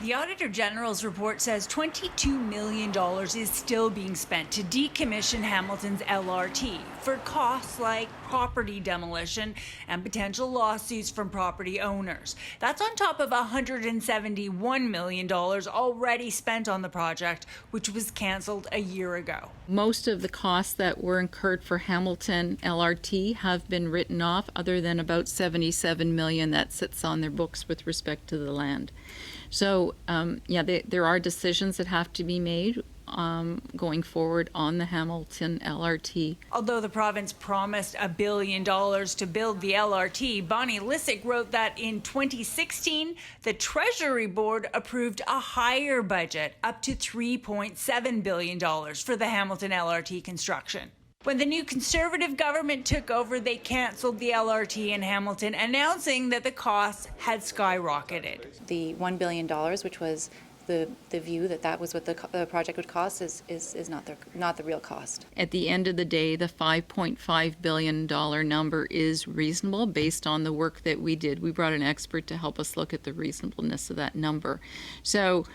The Auditor General's report says $22 million is still being spent to decommission Hamilton's LRT for costs like property demolition and potential lawsuits from property owners. That's on top of $171 million already spent on the project, which was cancelled a year ago. Most of the costs that were incurred for Hamilton LRT have been written off, other than about $77 million that sits on their books with respect to the land. So, there are decisions that have to be made going forward on the Hamilton LRT. Although the province promised $1 billion to build the LRT, Bonnie Lysyk wrote that in 2016, the Treasury Board approved a higher budget, up to $3.7 billion for the Hamilton LRT construction. When the new Conservative government took over, they cancelled the LRT in Hamilton, announcing that the costs had skyrocketed. The $1 billion, which was the view that was what the project would cost, is not the real cost. At the end of the day, the $5.5 billion number is reasonable based on the work that we did. We brought an expert to help us look at the reasonableness of that number. So,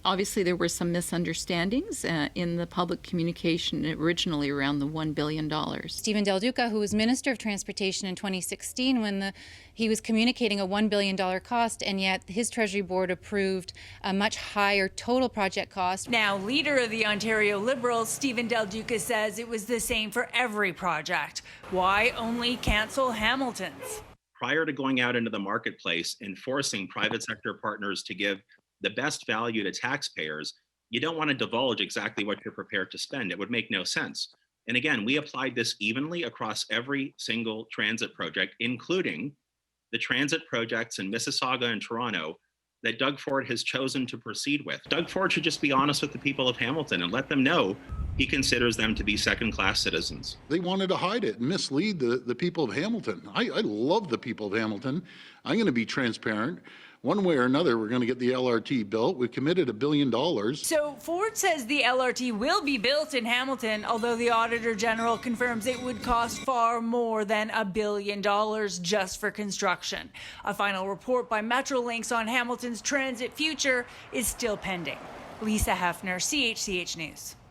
obviously there were some misunderstandings in the public communication originally around the $1 billion. Stephen Del Duca, who was Minister of Transportation in 2016 when he was communicating a $1 billion cost, and yet his Treasury Board approved a much higher total project cost. Now, leader of the Ontario Liberals, Stephen Del Duca, says it was the same for every project. Why only cancel Hamilton's? Prior to going out into the marketplace and forcing private sector partners to give the best value to taxpayers, you don't want to divulge exactly what you're prepared to spend. It would make no sense. And again, we applied this evenly across every single transit project, including the transit projects in Mississauga and Toronto that Doug Ford has chosen to proceed with. Doug Ford should just be honest with the people of Hamilton and let them know he considers them to be second-class citizens. They wanted to hide it and mislead the people of Hamilton. I love the people of Hamilton. I'm going to be transparent. One way or another, we're going to get the LRT built. We've committed $1 billion. So Ford says the LRT will be built in Hamilton, although the Auditor General confirms it would cost far more than $1 billion just for construction. A final report by Metrolinx on Hamilton's transit future is still pending. Lisa Hepfner, CHCH News.